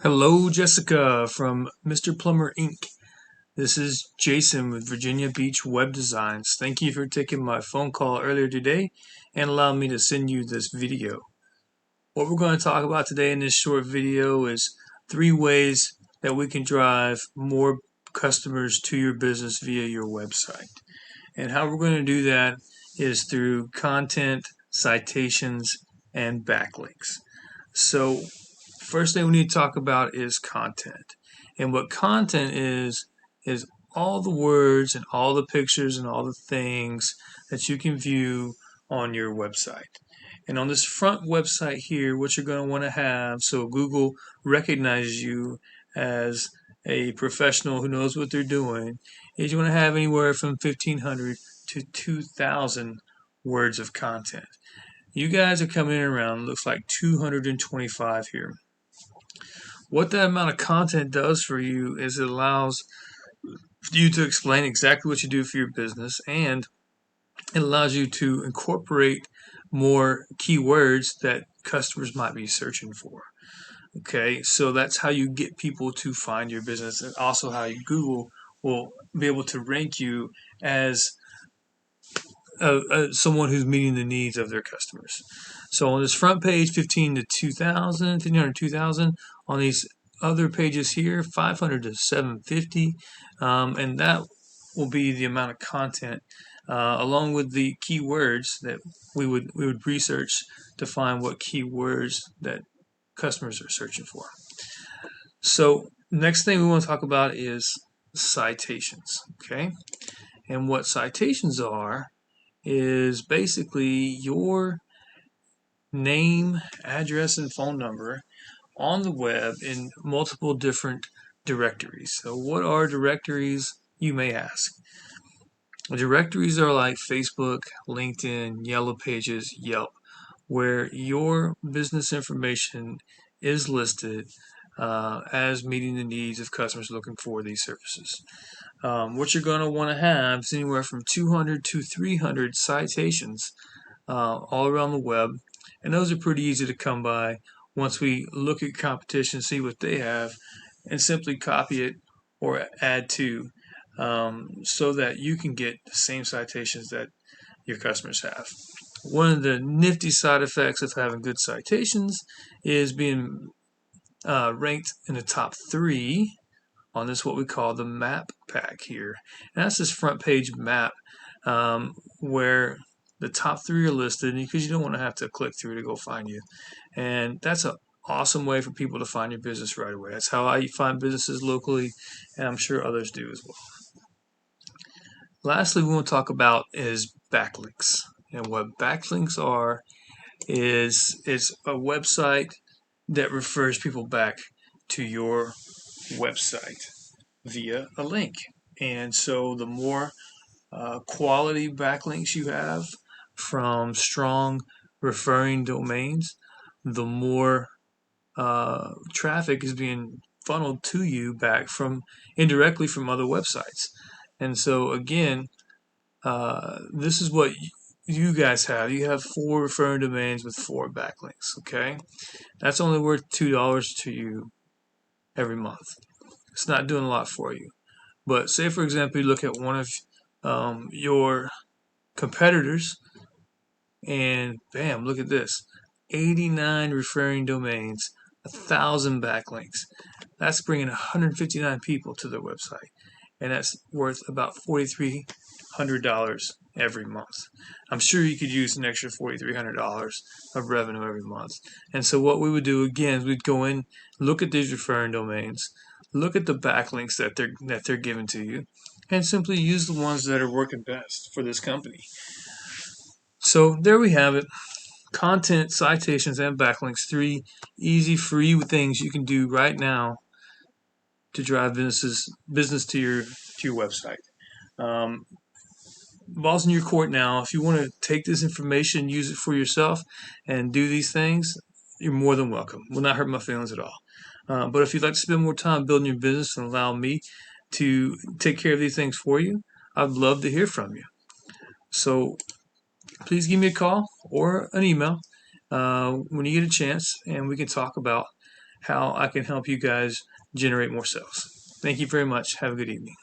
Hello, Jessica from Mr. Plumber Inc. This is Jason with Virginia Beach Web Designs. Thank you for taking my phone call earlier today and allowing me to send you this video. What we're going to talk about today in this short video is 3 ways that we can drive more customers to your business via your website. And how we're going to do that is through content, citations, and backlinks. So first thing we need to talk about is content. And what content is all the words and all the pictures and all the things that you can view on your website. And on this front website here, what you're going to want to have so Google recognizes you as a professional who knows what they're doing is you want to have anywhere from 1,500 to 2,000 words of content. You guys are coming in around, looks like 225 here. What that amount of content does for you is it allows you to explain exactly what you do for your business, and it allows you to incorporate more keywords that customers might be searching for. Okay, so that's how you get people to find your business, and also how Google will be able to rank you as someone who's meeting the needs of their customers. So on this front page, 1500 to 2,000. On these other pages here, 500 to 750, and that will be the amount of content, along with the keywords that we would research to find what keywords that customers are searching for. So next thing we want to talk about is citations. Okay, and what citations are is basically your name, address, and phone number on the web in multiple different directories. So what are directories, you may ask? Directories are like Facebook, LinkedIn, Yellow Pages, Yelp, where your business information is listed as meeting the needs of customers looking for these services. What you're going to want to have is anywhere from 200 to 300 citations all around the web, and those are pretty easy to come by once we look at competition, see what they have, and simply copy it or add to, so that you can get the same citations that your customers have. One of the nifty side effects of having good citations is being ranked in the top 3 on this what we call the map pack here. And that's this front page map, where the top 3 are listed, because you don't want to have to click through to go find you. And that's an awesome way for people to find your business right away. That's how I find businesses locally, and I'm sure others do as well. Lastly, we want to talk about is backlinks. And what backlinks are is it's a website that refers people back to your website via a link. And so the more quality backlinks you have from strong referring domains, the more traffic is being funneled to you back from indirectly from other websites. And so again, this is what you guys have. You have 4 referring domains with 4 backlinks. Okay, that's only worth $2 to you every month. It's not doing a lot for you. But say, for example, you look at one of your competitors, and bam, look at this. 89 referring domains, 1,000 backlinks. That's bringing 159 people to their website, and that's worth about $4,300 every month. I'm sure you could use an extra $4,300 of revenue every month. And so what we would do again is we'd go in, look at these referring domains, look at the backlinks that they're giving to you, and simply use the ones that are working best for this company. So there we have it. Content, citations, and backlinks. 3 easy, free things you can do right now to drive business to your website. Ball's in your court now. If you want to take this information, use it for yourself, and do these things, you're more than welcome. Will not hurt my feelings at all. But if you'd like to spend more time building your business and allow me to take care of these things for you, I'd love to hear from you. So please give me a call or an email when you get a chance, and we can talk about how I can help you guys generate more sales. Thank you very much. Have a good evening.